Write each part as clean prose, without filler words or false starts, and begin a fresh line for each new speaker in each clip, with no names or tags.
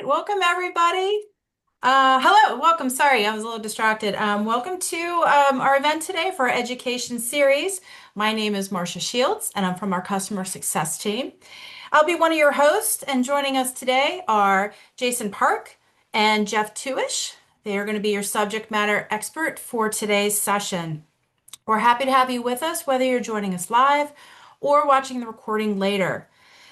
Welcome everybody. Hello, welcome. Sorry, I was a little distracted. Welcome to our event today for our education series. My name is Marcia Shields, and I'm from our customer success team. I'll be one of your hosts, and joining us today are Jason Park and Jeff Tuish. They are going to be your subject matter expert for today's session. We're happy to have you with us, whether you're joining us live or watching the recording later.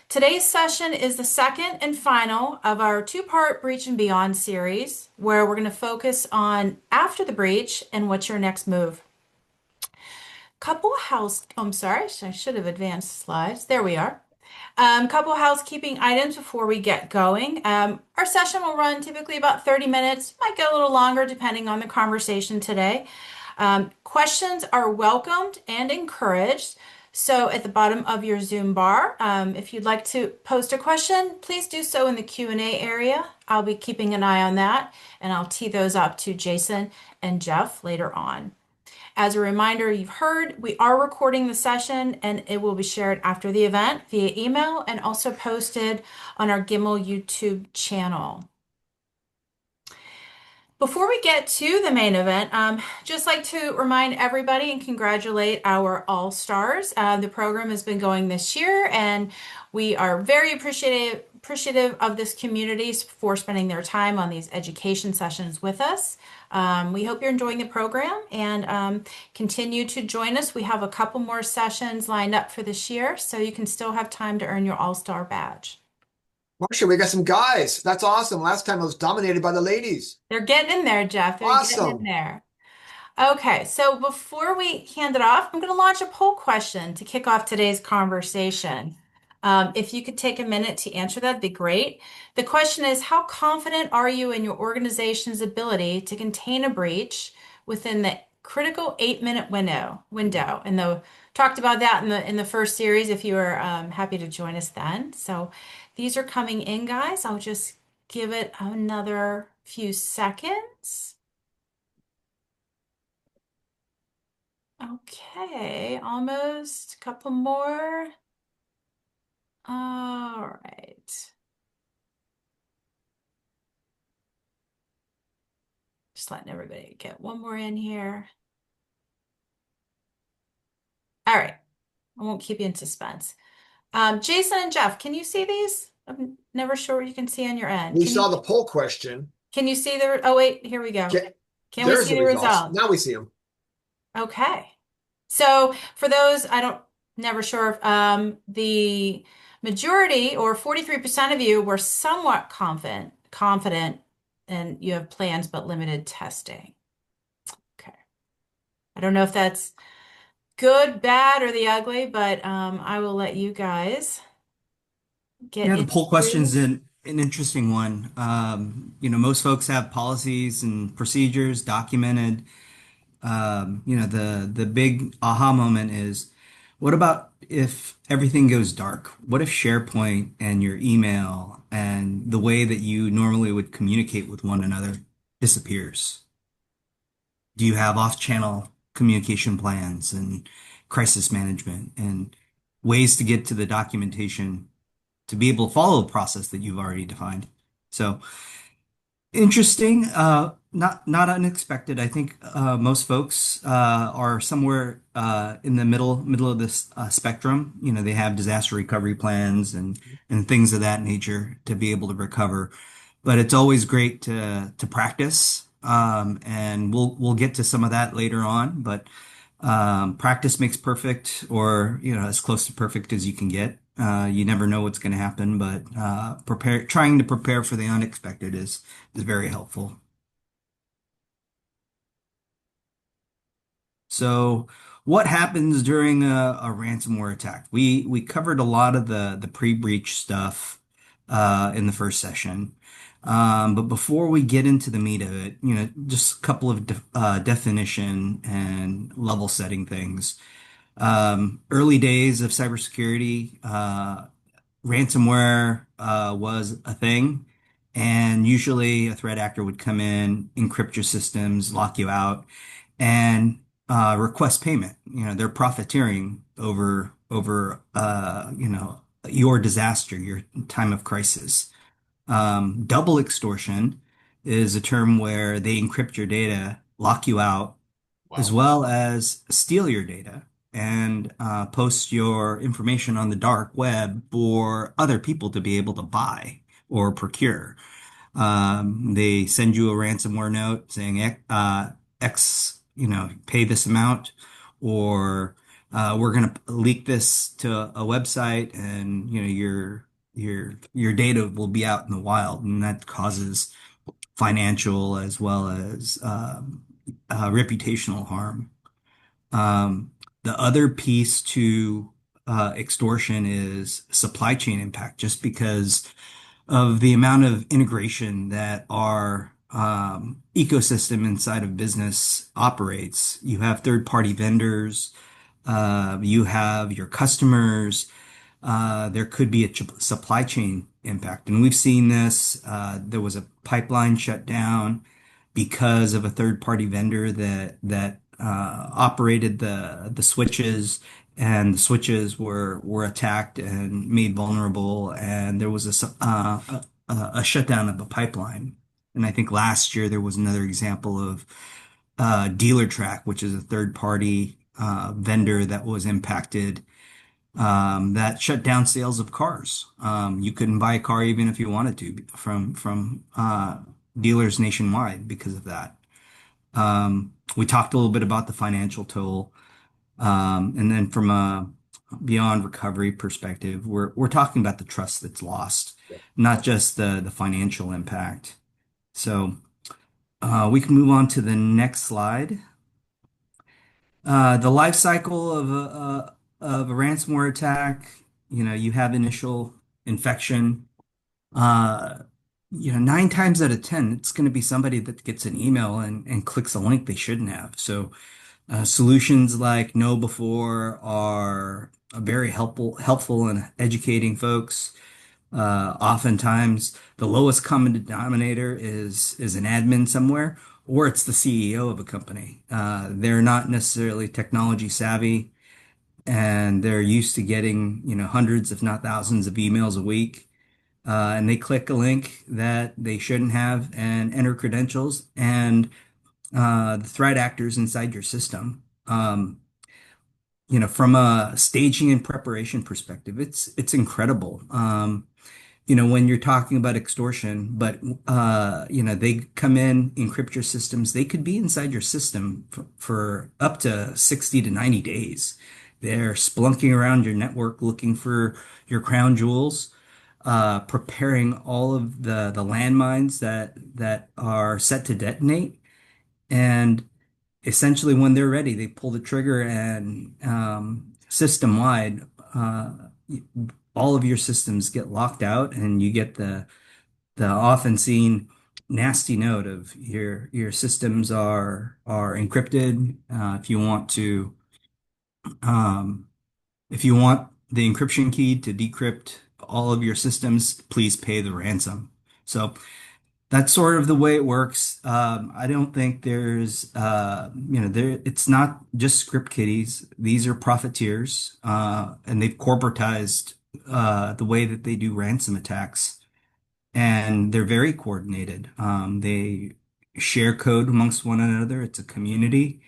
Today's session is the second and final of our two-part Breach and Beyond series, where we're going to focus on after the breach and what's your next move. I'm sorry, I should have advanced slides. There we are. Couple housekeeping items before we get going. Our session will run typically about 30 minutes, might get a little longer depending on the conversation today. Questions are welcomed and encouraged. So at the bottom of your Zoom bar, if you'd like to post a question, please do so in the Q&A area. I'll be keeping an eye on that, and I'll tee those up to Jason and Jeff later on. As a reminder, you've heard, we are recording the session and it will be shared after the event via email and also posted on our Gimmal YouTube channel. Before we get to the main event, just like to remind everybody and congratulate our All-Stars. The program has been going this year, and we are very appreciative of this community for spending their time on these education sessions with us. We hope you're enjoying the program and continue to join us. We have a couple more sessions lined up for this year, so you can still have time to earn your All-Star badge.
Marcia, we got some guys. That's awesome. Last time I was dominated by the ladies.
They're getting in there, Jeff. They're getting in
Awesome.
there. Okay, so before we hand it off, I'm going to launch a poll question to kick off today's conversation. If you could take a minute to answer that, would be great. The question is, how confident are you in your organization's ability to contain a breach within the critical 8-minute window? And talked about that in the first series. If you were happy to join us then. So these are coming in, guys. I'll just give it another few seconds. Okay, almost a couple more. All right. Just letting everybody get one more in here. All right. I won't keep you in suspense. Jason and Jeff, can you see these? I'm never sure what you can see on your end.
We saw the poll question.
Can you see oh wait, here we go. Can we
There's
see
the
the
results.
results?
Now we see them.
Okay. So for those, never sure if the majority or 43% of you were somewhat confident, and you have plans but limited testing. Okay. I don't know if that's good, bad, or the ugly, but I will let you guys get
Yeah, the poll
into.
question's an interesting one. Most folks have policies and procedures documented. The big aha moment is, what about if everything goes dark? What if SharePoint and your email and the way that you normally would communicate with one another disappears? Do you have off-channel communication plans and crisis management and ways to get to the documentation to be able to follow the process that you've already defined? So interesting, not unexpected. I think most folks are somewhere in the middle of this spectrum. You know, they have disaster recovery plans and things of that nature to be able to recover. But it's always great to practice, and we'll get to some of that later on. But practice makes perfect, or as close to perfect as you can get. You never know what's going to happen, but trying to prepare for the unexpected is very helpful. So, what happens during a ransomware attack? We covered a lot of the pre-breach stuff in the first session. But before we get into the meat of it, just a couple of definition and level setting things. Early days of cybersecurity, ransomware was a thing, and usually a threat actor would come in, encrypt your systems, lock you out, and request payment. They're profiteering over your disaster, your time of crisis. Double extortion is a term where they encrypt your data, lock you out, as
Wow.
well as steal your data and post your information on the dark web for other people to be able to buy or procure. They send you a ransomware note saying, X, pay this amount, or we're going to leak this to a website, and your data will be out in the wild, and that causes financial as well as reputational harm. Um, the other piece to extortion is supply chain impact, just because of the amount of integration that our ecosystem inside of business operates. You have third-party vendors, you have your customers, there could be a supply chain impact. And we've seen this. There was a pipeline shut down because of a third-party vendor that operated the switches, and the switches were attacked and made vulnerable, and there was a shutdown of the pipeline. And I think last year there was another example of Dealer Track, which is a third-party vendor that was impacted, that shut down sales of cars. You couldn't buy a car even if you wanted to from dealers nationwide because of that. We talked a little bit about the financial toll, and then from a beyond recovery perspective, we're talking about the trust that's lost, not just the financial impact. So we can move on to the next slide. The life cycle of a ransomware attack, you have initial infection. Uh, 9 times out of 10, it's going to be somebody that gets an email and clicks a link they shouldn't have. So solutions like Know Before are very helpful in educating folks. Oftentimes, the lowest common denominator is an admin somewhere, or it's the CEO of a company. They're not necessarily technology savvy, and they're used to getting, hundreds, if not thousands, of emails a week. And they click a link that they shouldn't have and enter credentials, and the threat actors inside your system. From a staging and preparation perspective, it's incredible. When you're talking about extortion, but they come in, encrypt your systems. They could be inside your system for up to 60 to 90 days. They're splunking around your network looking for your crown jewels, preparing all of the landmines that are set to detonate. And essentially, when they're ready, they pull the trigger, and system wide, all of your systems get locked out, and you get the often seen nasty note of your systems are encrypted. Um, if you want the encryption key to decrypt all of your systems, please pay the ransom. So that's sort of the way it works. I don't think it's not just script kiddies. These are profiteers, and they've corporatized the way that they do ransom attacks, and they're very coordinated. They share code amongst one another. It's a community.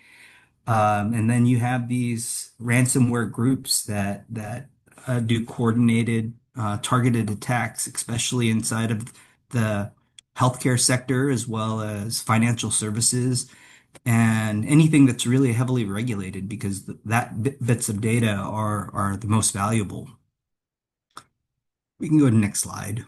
And then you have these ransomware groups that do coordinated, targeted attacks, especially inside of the healthcare sector as well as financial services and anything that's really heavily regulated, because bits of data are the most valuable. We can go to the next slide.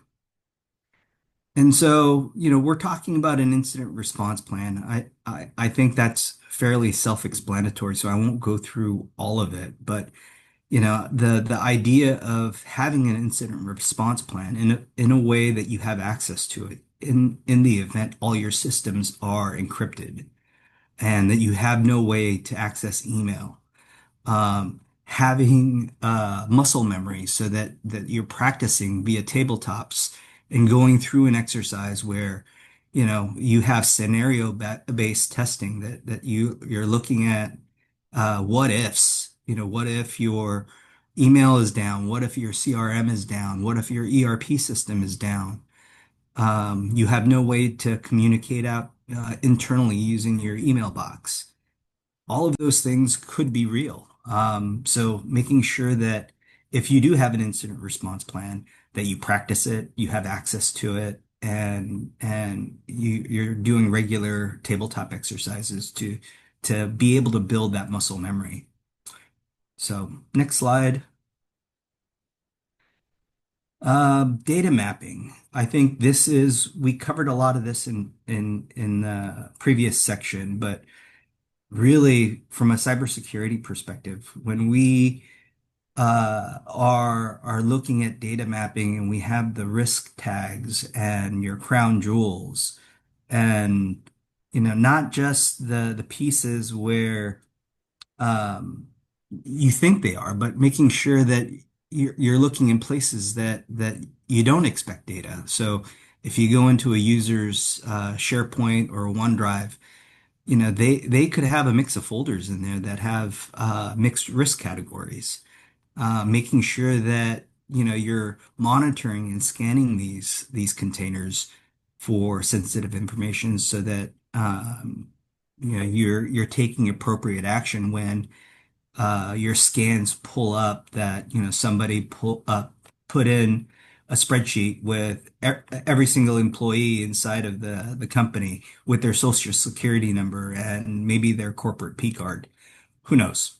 And so, we're talking about an incident response plan. I think that's fairly self-explanatory, so I won't go through all of it. But, the idea of having an incident response plan in a way that you have access to it in the event all your systems are encrypted and that you have no way to access email, having muscle memory so that you're practicing via tabletops and going through an exercise where you have scenario based testing that you're looking at what ifs. What if your email is down? What if your CRM is down? What if your ERP system is down? You have no way to communicate out internally using your email box. All of those things could be real. So making sure that if you do have an incident response plan, that you practice it, you have access to it, and you're doing regular tabletop exercises to be able to build that muscle memory. So next slide. Data mapping. I think this is we covered a lot of this in the previous section, but really from a cybersecurity perspective, when we are looking at data mapping and we have the risk tags and your crown jewels and not just the pieces where um, you think they are, but making sure that you're looking in places that you don't expect data. So if you go into a user's SharePoint or a OneDrive, they could have a mix of folders in there that have mixed risk categories. Making sure that you're monitoring and scanning these containers for sensitive information so that you're taking appropriate action when your scans pull up that somebody put in a spreadsheet with every single employee inside of the company with their social security number and maybe their corporate P card. Who knows?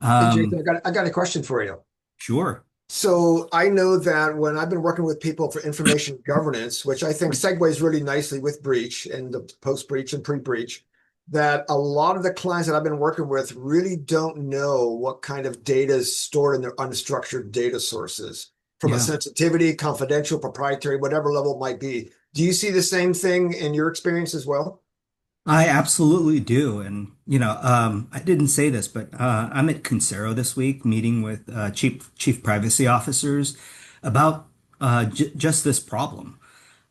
Hey, Jason,
Um,
I got a question for you.
sure.
So I know that when I've been working with people for information governance, which I think segues really nicely with breach and the post-breach and pre-breach, that a lot of the clients that I've been working with really don't know what kind of data is stored in their unstructured data sources from a
Yeah.
sensitivity, confidential, proprietary, whatever level it might be. Do you see the same thing in your experience as well?
I absolutely do. And, I didn't say this, but I'm at Consero this week meeting with chief privacy officers about j just this problem.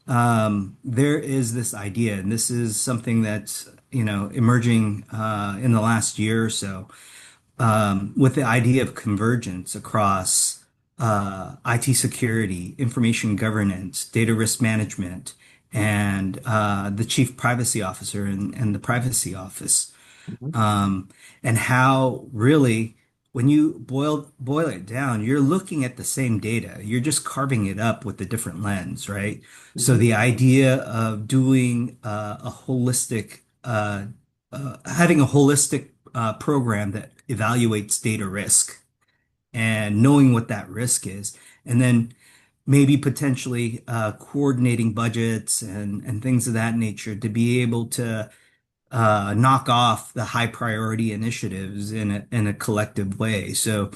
There is this idea, and this is something that's, emerging in the last year or so, with the idea of convergence across IT security, information governance, data risk management, and the chief privacy officer and the privacy office,
Mhm.
um, and how really when you boil it down, you're looking at the same data. You're just carving it up with a different lens, right? So
Mhm.
the idea of doing having a holistic program that evaluates data risk and knowing what that risk is, and then maybe potentially coordinating budgets and things of that nature to be able to knock off the high priority initiatives in a collective way. So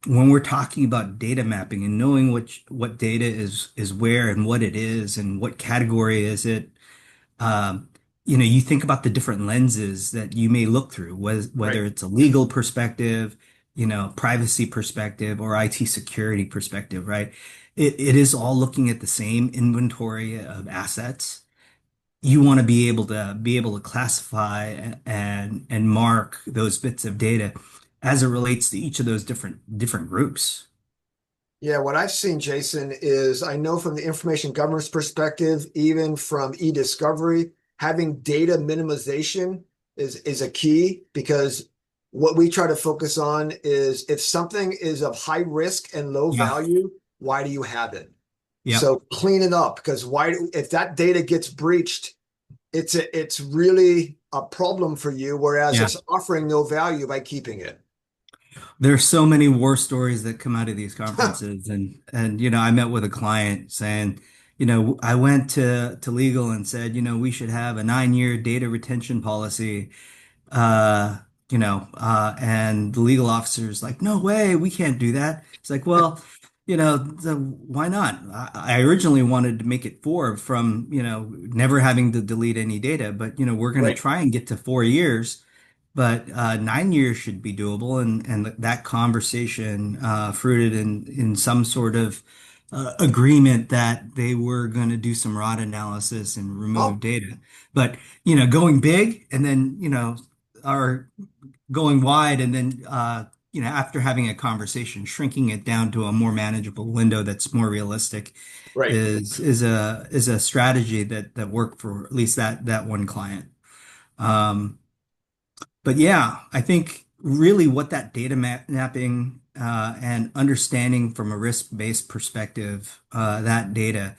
when we're talking about data mapping and knowing what data is where and what it is and what category is it, um, you think about the different lenses that you may look through,
Right.
whether it's a legal perspective, privacy perspective, or IT security perspective, right? It is all looking at the same inventory of assets. You want to be able to classify and mark those bits of data as it relates to each of those different groups.
Yeah, what I've seen, Jason, is I know from the information governance perspective, even from e-discovery, having data minimization is a key because what we try to focus on is if something is of high risk and low
Yeah.
value, why do you have it?
Yep.
So clean it up because if that data gets breached, it's really a problem for you, whereas
Yeah.
it's offering no value by keeping it.
There's so many war stories that come out of these conferences, and I met with a client saying, I went to legal and said, we should have a 9-year data retention policy, uh, and the legal officer's like, no way, we can't do that. It's like, well, why not? I originally wanted to make it 4 from, never having to delete any data, but, we're going to
Right.
try and get to 4 years. But 9 years should be doable, and that conversation fruited in some sort of agreement that they were going to do some ROT analysis and remove
Oh,
data. But going big and then or going wide and then after having a conversation, shrinking it down to a more manageable window that's more realistic
Right.
is a strategy that worked for at least that one client. Um, but yeah, I think really what that mapping and understanding from a risk-based perspective, that data.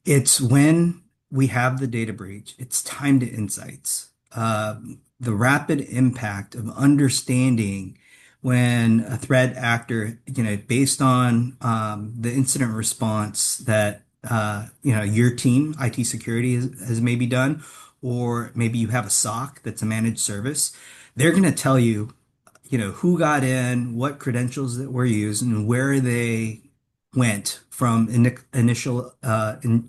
It's when we have the data breach, it's time to insights. The rapid impact of understanding when a threat actor, based on the incident response that your team, IT security, has maybe done, or maybe you have a SOC that's a managed service, they're going to tell you who got in, what credentials that were used, and where they went from initial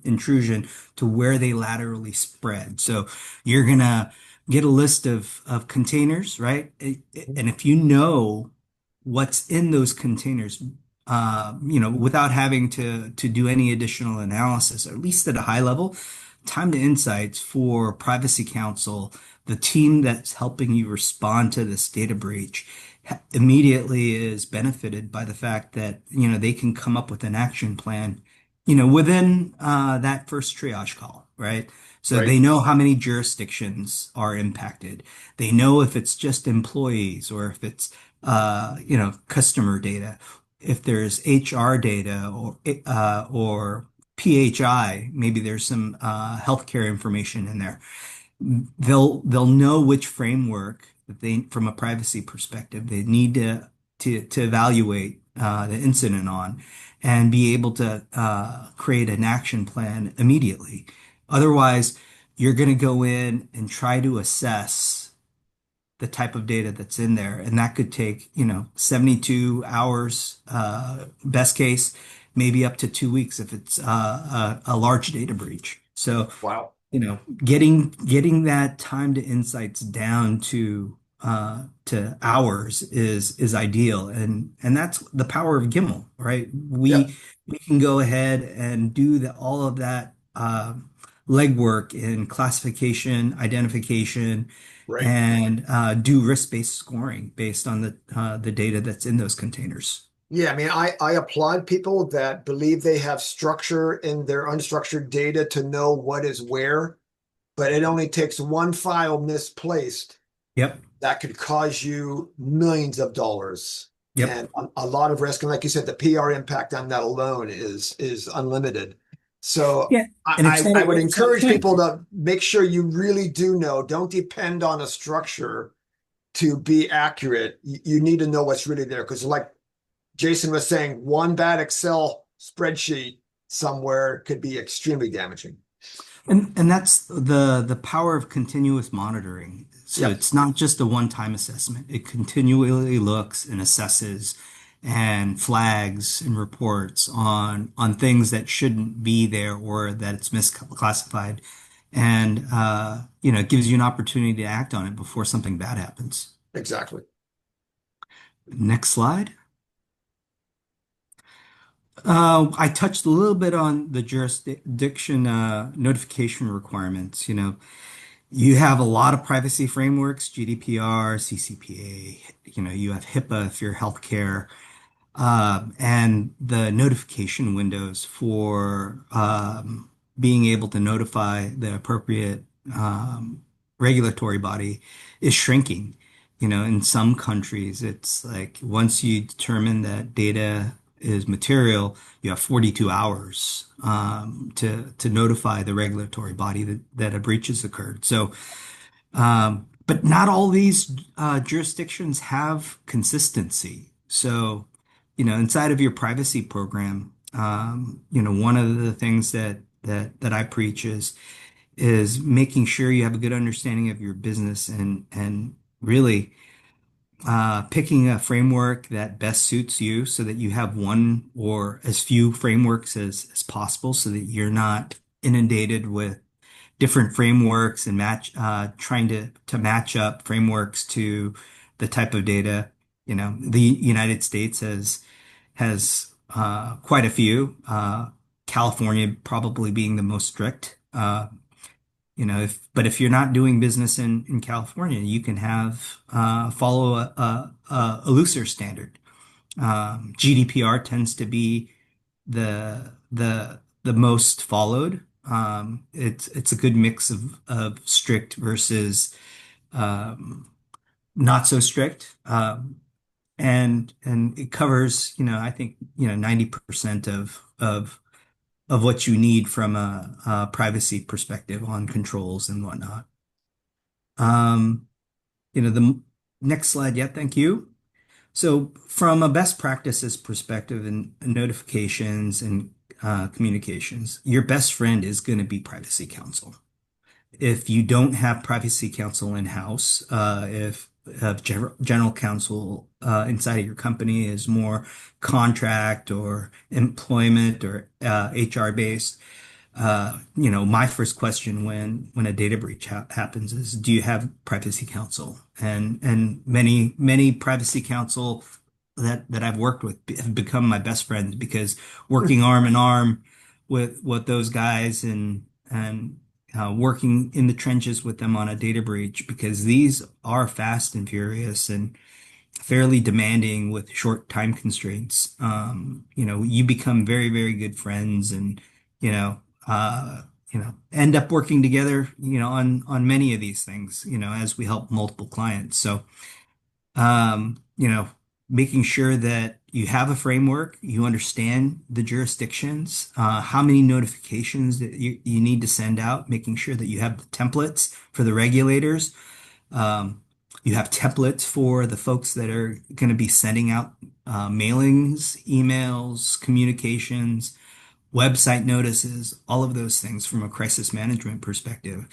intrusion to where they laterally spread. So you're gonna get a list of containers, right? And if you know what's in those containers, without having to do any additional analysis, or at least at a high level, time to insights for Privacy Council, the team that's helping you respond to this data breach immediately is benefited by the fact that they can come up with an action plan within that first triage call, right? So
Right.
they know how many jurisdictions are impacted. They know if it's just employees or if it's customer data, if there's HR data or PHI, maybe there's some healthcare information in there. They'll know which framework that they, from a privacy perspective, they need to evaluate the incident on, and be able to create an action plan immediately. Otherwise, you're going to go in and try to assess the type of data that's in there, and that could take 72 hours, best case, maybe up to 2 weeks if it's a large data breach. So
Wow.
getting that time to insights down to hours is ideal, and that's the power of Gimmal, right?
Yeah.
We can go ahead and do all of that legwork in classification, identification,
Right.
and do risk-based scoring based on the data that's in those containers.
Yeah, I mean, I applaud people that believe they have structure in their unstructured data to know what is where, but it only takes one file misplaced
Yep.
that could cause you millions of dollars
Yep.
and a lot of risk. And like you said, the PR impact on that alone is unlimited. So
Yeah. And
I would
it's not a
encourage
point.
people to make sure you really do know. Don't depend on a structure to be accurate. You need to know what's really there because, like Jason was saying, one bad Excel spreadsheet somewhere could be extremely damaging.
And that's the power of continuous monitoring. So
Yep,
it's not just a one-time assessment. It continually looks and assesses and flags and reports on things that shouldn't be there or that it's misclassified. And it gives you an opportunity to act on it before something bad happens.
exactly.
Next slide. I touched a little bit on the jurisdiction notification requirements. You have a lot of privacy frameworks, GDPR, CCPA, you have HIPAA if you're healthcare, and the notification windows for being able to notify the appropriate regulatory body is shrinking. In some countries, it's like once you determine that data is material, you have 42 hours to notify the regulatory body that a breach has occurred. So but not all these jurisdictions have consistency. So, inside of your privacy program, one of the things that I preach is making sure you have a good understanding of your business and really picking a framework that best suits you so that you have one or as few frameworks as possible so that you're not inundated with different frameworks and trying to match up frameworks to the type of data. The United States has quite a few. California probably being the most strict. But if you're not doing business in California, you can have follow a looser standard. GDPR tends to be the most followed. It's a good mix of strict versus um, not so strict. And it covers, I think, 90% of what you need from a privacy perspective on controls and whatnot. Um, the next slide. Yeah, thank you. So from a best practices perspective and notifications and communications, your best friend is going to be privacy counsel. If you don't have privacy counsel in-house, if general counsel inside of your company is more contract or employment or HR based, my first question when a data breach happens is, do you have privacy counsel? And many privacy counsel that I've worked with have become my best friends because working arm in arm with those guys and working in the trenches with them on a data breach, because these are fast and furious and fairly demanding with short time constraints. You become very, very good friends and, you know, uh, end up working together, on many of these things, as we help multiple clients. So, making sure that you have a framework, you understand the jurisdictions, how many notifications that you need to send out, making sure that you have the templates for the regulators. Um, you have templates for the folks that are going to be sending out mailings, emails, communications, website notices, all of those things from a crisis management perspective.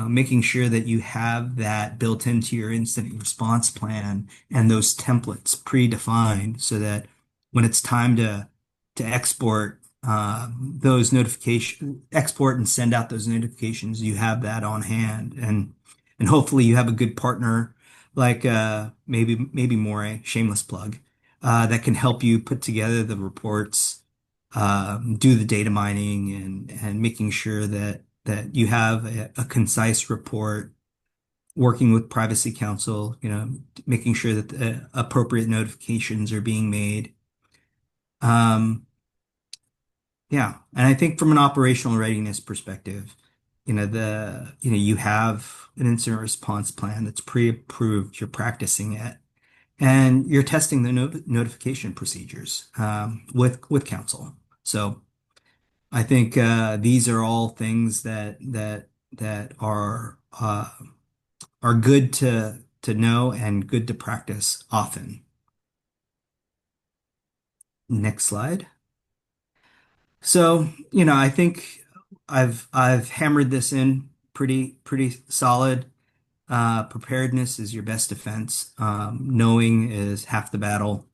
Making sure that you have that built into your incident response plan and those templates predefined so that when it's time to export those notifications, export and send out those notifications, you have that on hand, and hopefully you have a good partner like maybe Morae, shameless plug, that can help you put together the reports, do the data mining, and making sure that you have a concise report, working with privacy counsel, making sure that the appropriate notifications are being made. Um, yeah, and I think from an operational readiness perspective, you have an incident response plan that's pre-approved, you're practicing it, and you're testing the notification procedures with counsel. So I think these are all things that are good to know and good to practice often. Next slide. So, I think I've hammered this in pretty solid. Preparedness is your best defense. Knowing is half the battle.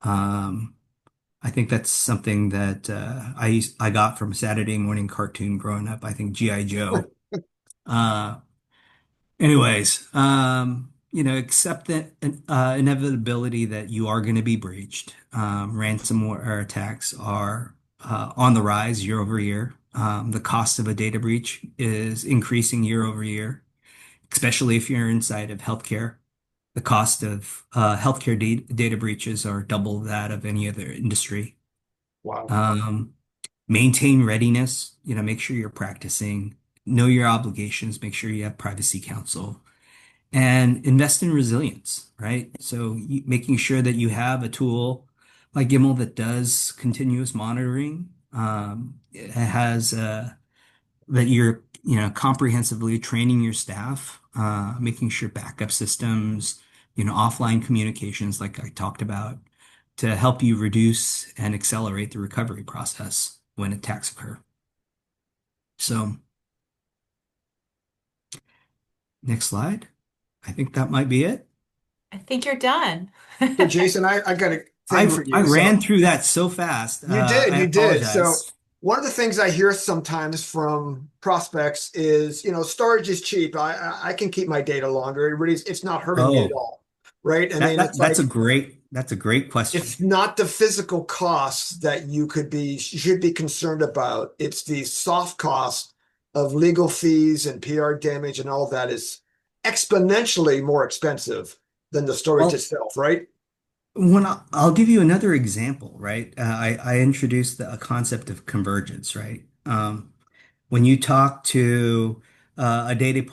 Um, I think that's something that I got from a Saturday morning cartoon growing up. I think G.I. Joe. Uh, Anyways, accept the inevitability that you are going to be breached. Ransomware attacks are on the rise year over year. The cost of a data breach is increasing year over year, especially if you're inside of healthcare. The cost of healthcare data breaches are double that of any other industry.
Wow.
Um, Maintain readiness, make sure you're practicing, know your obligations, make sure you have privacy counsel, and invest in resilience, right? So making sure that you have a tool like Gimmal that does continuous monitoring, it has that you're, comprehensively training your staff, making sure backup systems, offline communications, like I talked about, to help you reduce and accelerate the recovery process when attacks occur. So, next slide. I think that might be it.
I think you're done.
So Jason, I got a thing
I
for
I
you. So
ran through that so fast. I
you did. So
apologize.
one of the things I hear sometimes from prospects is, storage is cheap. I can keep my data longer. It's not hurting me at
Oh,
all. Right. I
that,
mean,
that
it's
that's a
like
great
it's
question.
not the physical costs that you should be concerned about. It's the soft costs of legal fees and PR damage and all that is exponentially more expensive than the storage
Well,
itself, right?
I'll give you another example, right? I introduced a concept of convergence, right? When you talk to a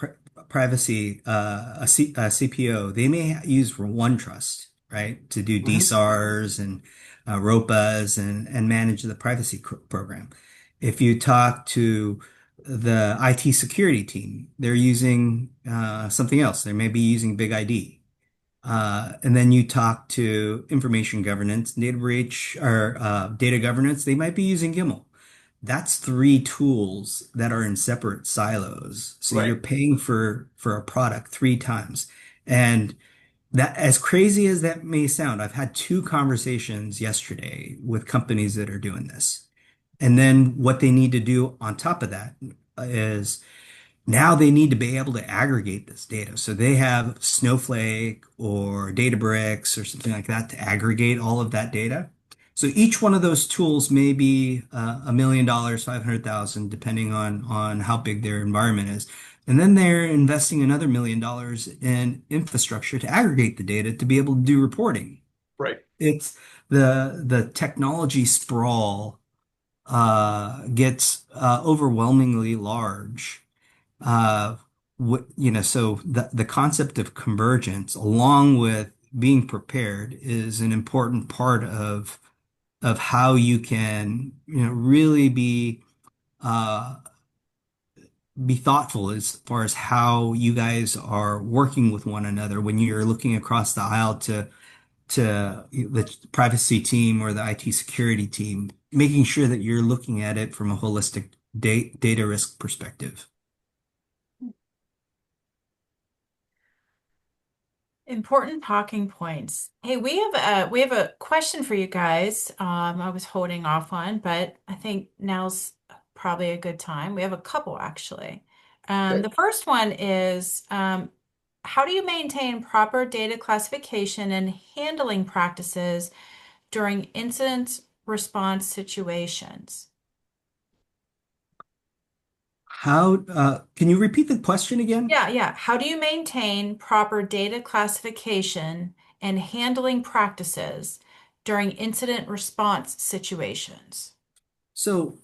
privacy a CPO, they may use OneTrust, right, to do
Mhm.
DSARs and ROPAs and manage the privacy program. If you talk to the IT security team, they're using something else. They may be using Big ID. And then you talk to information governance, data breach, or data governance, they might be using Gimmal. That's three tools that are in separate silos. So you're
Right.
paying for a product three times. And that, as crazy as that may sound, I've had two conversations yesterday with companies that are doing this. And then what they need to do on top of that is now they need to be able to aggregate this data. So they have Snowflake or Databricks or something like that to aggregate all of that data. So each one of those tools may be $1 million, 500,000, depending on how big their environment is. And then they're investing another $1 million in infrastructure to aggregate the data to be able to do reporting.
Right.
It's the technology sprawl gets overwhelmingly large. So the concept of convergence, along with being prepared, is an important part of how you can, really uh, be thoughtful as far as how you guys are working with one another when you're looking across the aisle to the privacy team or the IT security team, making sure that you're looking at it from a holistic data risk perspective.
Important talking points. Hey, we have a question for you guys. I was holding off on, but I think now's probably a good time. We have a couple actually.
Okay.
The first one is how do you maintain proper data classification and handling practices during incident response situations?
Can you repeat the question again?
Yeah, yeah. How do you maintain proper data classification and handling practices during incident response situations?
So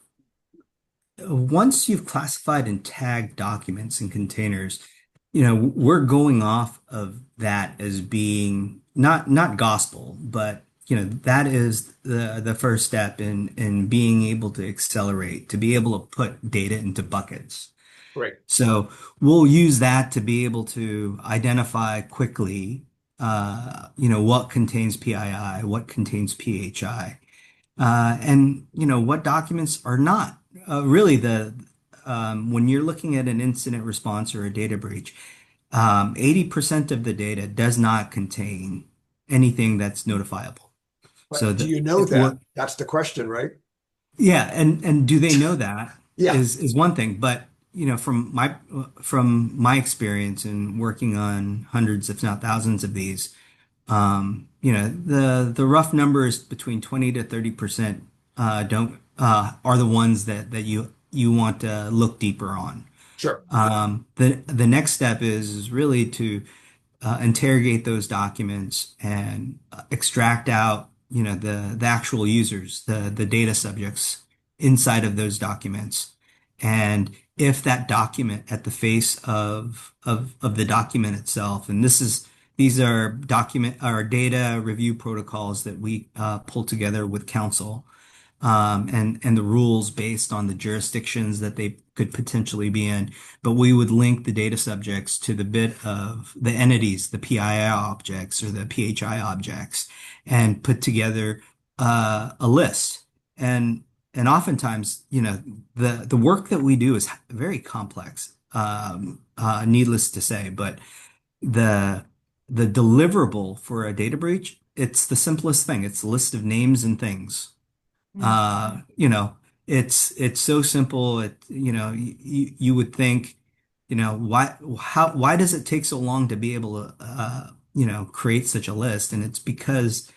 once you've classified and tagged documents and containers, we're going off of that as being not gospel, but that is the first step in being able to accelerate, to be able to put data into buckets.
Right.
So we'll use that to be able to identify quickly, what contains PII, what contains PHI, and what documents are not. Really, the when you're looking at an incident response or a data breach, 80% of the data does not contain anything that's notifiable. So
But do
the
you know that?
what
That's the question, right?
Yeah, and do they know that
Yeah,
is one thing, but from my experience in working on hundreds, if not thousands of these, the rough numbers between 20 to 30% don't are the ones that you want to look deeper on.
sure.
The next step is really to interrogate those documents and extract out, the actual users, the data subjects inside of those documents. And if that document at the face of the document itself, and these are document or data review protocols that we pull together with counsel, and the rules based on the jurisdictions that they could potentially be in. But we would link the data subjects to the bit of the entities, the PII objects or the PHI objects, and put together a list. And oftentimes, the work that we do is very complex, needless to say, but the the deliverable for a data breach, it's the simplest thing. It's a list of names and things.
Mm.
uh, you know, it's so simple. You would think, why does it take so long to be able to create such a list? And it's because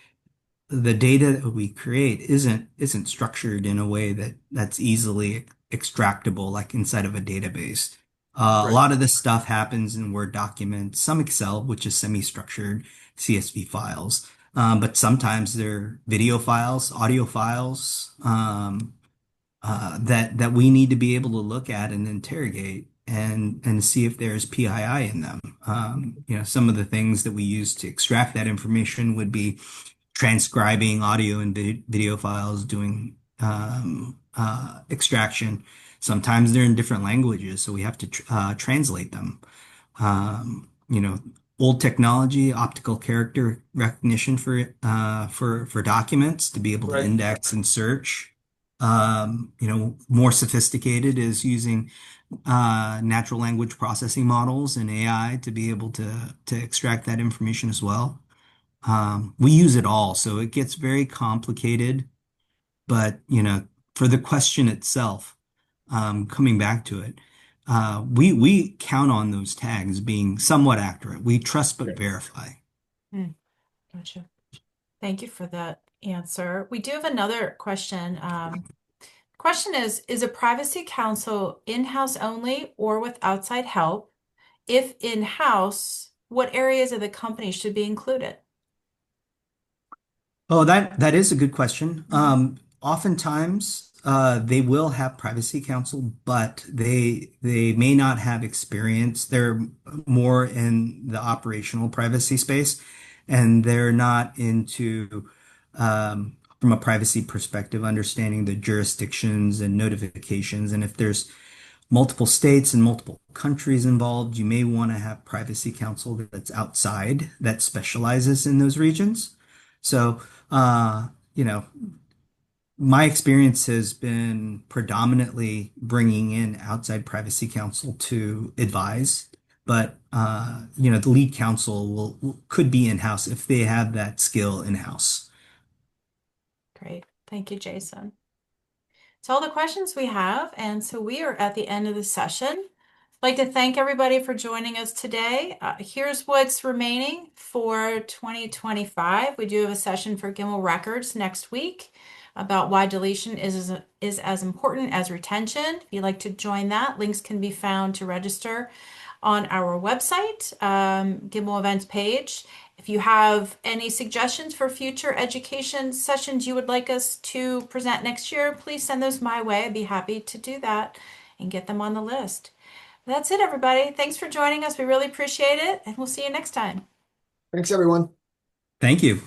the data that we create isn't structured in a way that's easily extractable, like inside of a database. A
Right.
lot of this stuff happens in Word documents, some Excel, which is semi-structured CSV files. But sometimes they're video files, audio files, that we need to be able to look at and interrogate and see if there's PII in them. Some of the things that we use to extract that information would be transcribing audio and video files, doing extraction. Sometimes they're in different languages, so we have to translate them. You know, old technology, optical character recognition for documents to be able to
Right.
index and search. More sophisticated is using natural language processing models and AI to be able to extract that information as well. We use it all, so it gets very complicated. But for the question itself, coming back to it, we count on those tags being somewhat accurate. We trust but
Okay.
verify.
Hmm, gotcha. Thank you for that answer. We do have another question. Question is a privacy counsel in-house only or with outside help? If in-house, what areas of the company should be included?
Oh, that is a good question.
Mhm.
Oftentimes, they will have privacy counsel, but they may not have experience. They're more in the operational privacy space, and they're not into, from a privacy perspective, understanding the jurisdictions and notifications. And if there's multiple states and multiple countries involved, you may want to have privacy counsel that's outside that specializes in those regions. So, uh, you know, my experience has been predominantly bringing in outside privacy counsel to advise, but the lead counsel could be in-house if they have that skill in-house.
Great. Thank you, Jason. It's all the questions we have, and so we are at the end of the session. I'd like to thank everybody for joining us today. Here's what's remaining for 2025. We do have a session for Gimmal Records next week about why deletion is as important as retention. If you'd like to join that, links can be found to register on our website, Gimmal events page. If you have any suggestions for future education sessions you would like us to present next year, please send those my way. I'd be happy to do that and get them on the list. That's it, everybody. Thanks for joining us. We really appreciate it, and we'll see you next time.
Thanks, everyone.
Thank you.